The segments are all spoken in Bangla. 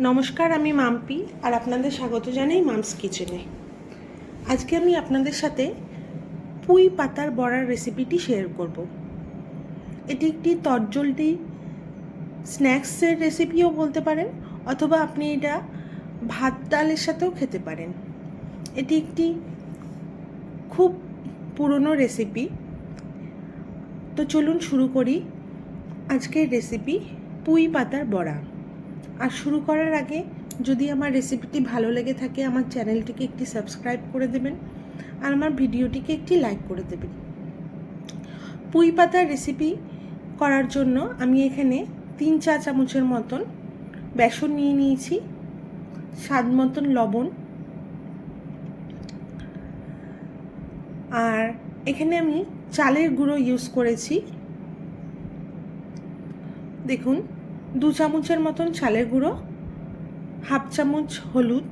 নমস্কার, আমি মাম্পি আর আপনাদের স্বাগত জানাই মামস কিচেনে। আজকে আমি আপনাদের সাথে পুঁই পাতার বড়ার রেসিপিটি শেয়ার করব। এটি একটি তরজলটি স্ন্যাক্সের রেসিপিও বলতে পারেন, অথবা আপনি এটা ভাত ডালের সাথেও খেতে পারেন। এটি একটি খুব পুরনো রেসিপি। তো চলুন শুরু করি আজকের রেসিপি পুঁই পাতার বড়া। আর শুরু করার আগে যদি আমার রেসিপিটি ভালো লেগে থাকে আমার চ্যানেলটিকে একটি সাবস্ক্রাইব করে দেবেন আর আমার ভিডিওটিকে একটি লাইক করে দেবেন। পুঁই পাতার রেসিপি করার জন্য আমি এখানে 3 চা চামচের মতন বেসন নিয়ে নিয়েছি, স্বাদ মতন লবণ, আর এখানে আমি চালের গুঁড়ো ইউজ করেছি। দেখুন, 2 চামচের মতন চালের গুঁড়ো, হাফ চামচ হলুদ,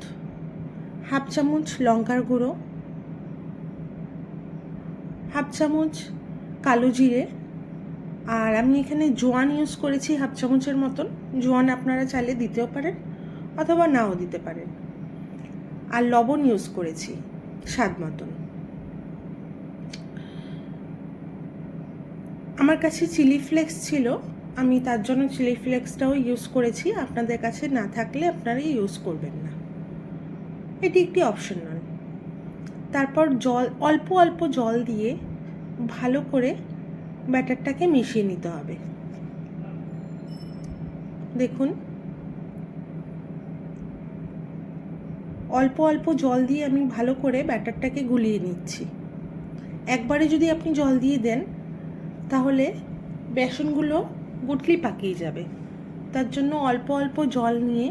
হাফ চামচ লঙ্কার গুঁড়ো, হাফ চামচ কালো জিরে, আর আমি এখানে জোয়ান ইউজ করেছি হাফ চামচের মতন। জোয়ান আপনারা চাইলে দিতেও পারেন অথবা নাও দিতে পারেন। আর লবণ ইউজ করেছি স্বাদ মতন। আমার কাছে চিলি ফ্লেক্স ছিল, আমি তার জন্য চিলি ফ্লেক্সটাও ইউজ করেছি। আপনাদের কাছে না থাকলে আপনারা ইউজ করবেন না, এটি একটি অপশনাল। তারপর অল্প অল্প জল দিয়ে ভালো করে ব্যাটারটাকে মিশিয়ে নিতে হবে। দেখুন, অল্প অল্প জল দিয়ে আমি ভালো করে ব্যাটারটাকে গুলিয়ে নিচ্ছি। একবারে যদি আপনি জল দিয়ে দেন তাহলে বেসনগুলো গুটলি পাকিয়ে যাবে। তার জন্য অল্প অল্প জল নিয়ে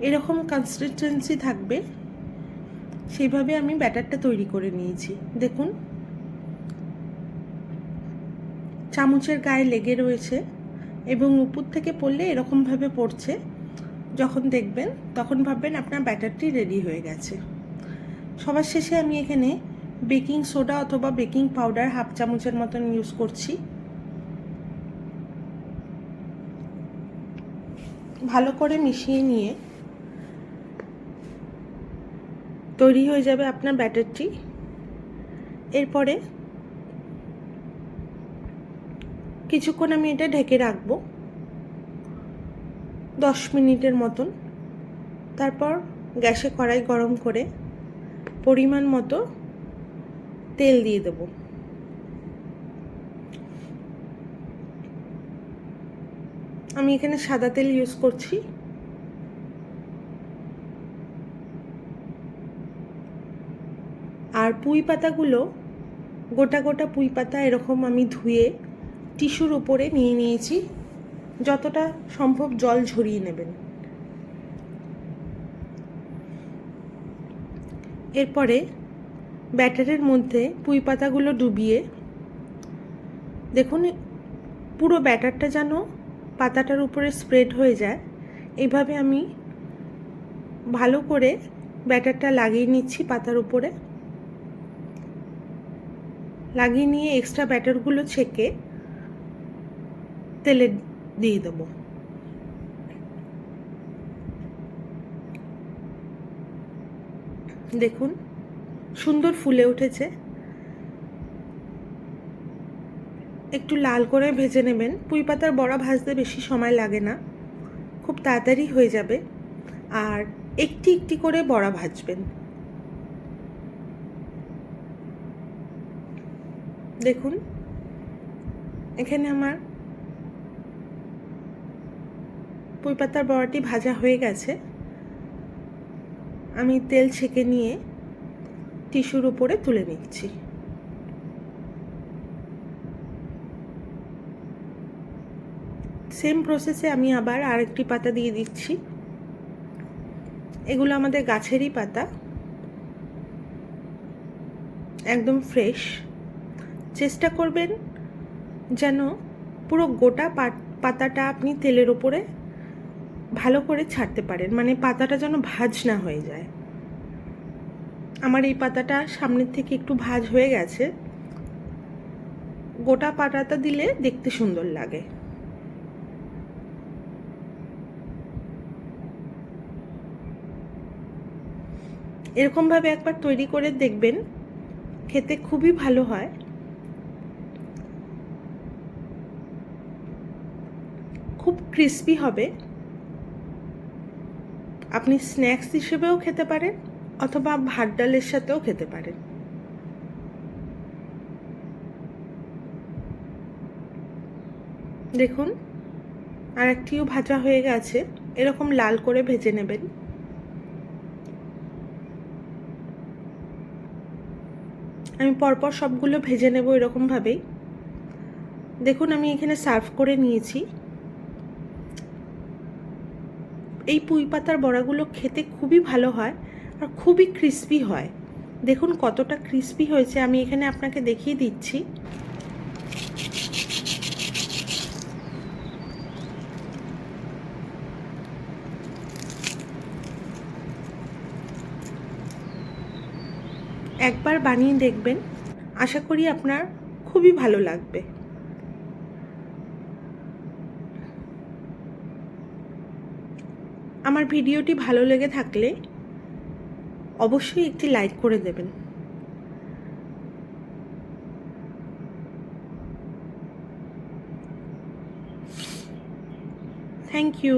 এরকম কনসিস্টেন্সি থাকবে সেইভাবে আমি ব্যাটারটা তৈরি করে নিয়েছি। দেখুন, চামচের গায়ে লেগে রয়েছে এবং উপর থেকে পড়লে এরকমভাবে পড়ছে। যখন দেখবেন তখন ভাববেন আপনার ব্যাটারটি রেডি হয়ে গেছে। সবার শেষে আমি এখানে বেকিং সোডা অথবা বেকিং পাউডার হাফ চামচের মতন ইউজ করছি। ভালো করে মিশিয়ে নিয়ে তৈরি হয়ে যাবে আপনার ব্যাটারটি। এরপরে কিছুক্ষণ আমি এটা ঢেকে রাখবো 10 মিনিটের মতন। তারপর গ্যাসে কড়াই গরম করে পরিমাণ মতো তেল দিয়ে দেব। আমি এখানে সাদা তেল ইউজ করছি। আর পুঁই পাতাগুলো গোটা গোটা পুঁই পাতা এরকম আমি ধুয়ে টিস্যুর উপরে নিয়ে নিয়েছি। যতটা সম্ভব জল ঝরিয়ে নেবেন। এরপরে ব্যাটারের মধ্যে পুঁই পাতাগুলো ডুবিয়ে দেখুন পুরো ব্যাটারটা যেন পাতাটার উপরে স্প্রেড হয়ে যায়। এইভাবে আমি ভালো করে ব্যাটারটা লাগিয়ে নিচ্ছি পাতার উপরে। লাগিয়ে নিয়ে এক্সট্রা ব্যাটারগুলো ছেঁকে তেলে দিয়ে দেব। দেখুন সুন্দর ফুলে উঠেছে। একটু লাল করে ভেজে নেবেন। পুঁই পাতার বড়া ভাজতে বেশি সময় লাগে না, খুব তাড়াতাড়ি হয়ে যাবে। আর একটি একটি করে বড়া ভাজবেন। দেখুন এখানে আমার পুঁই পাতার বড়াটি ভাজা হয়ে গেছে। আমি তেল ছেঁকে নিয়ে টিস্যুর উপরে তুলে নিচ্ছি। সেম প্রসেসে আমি আবার আরেকটি পাতা দিয়ে দিচ্ছি। এগুলো আমাদের গাছেরই পাতা, একদম ফ্রেশ। চেষ্টা করবেন যেন পুরো গোটা পাতাটা আপনি তেলের ওপরে ভালো করে ছাড়তে পারেন, মানে পাতাটা যেন ভাজ না হয়ে যায়। আমার এই পাতাটা সামনের থেকে একটু ভাজ হয়ে গেছে। গোটা পাতাটা দিলে দেখতে সুন্দর লাগে। এরকমভাবে একবার তৈরি করে দেখবেন, খেতে খুবই ভালো হয়। খুব ক্রিস্পি হবে। আপনি স্ন্যাক্স হিসেবেও খেতে পারেন অথবা ভাত ডালের সাথেও খেতে পারেন। দেখুন, আর একটিও ভাজা হয়ে গেছে। এরকম লাল করে ভেজে নেবেন। আমি পরপর সবগুলো ভেজে নেব এরকমভাবেই। দেখুন, আমি এখানে সার্ভ করে নিয়েছি। এই পুঁই পাতার বড়াগুলো খেতে খুবই ভালো হয় আর খুবই ক্রিস্পি হয়। দেখুন কতটা ক্রিস্পি হয়েছে, আমি এখানে আপনাকে দেখিয়ে দিচ্ছি। একবার বানিয়ে দেখবেন, আশা করি আপনার খুবই ভালো লাগবে। আমার ভিডিওটি ভালো লেগে থাকলে অবশ্যই একটি লাইক করে দেবেন। Thank you.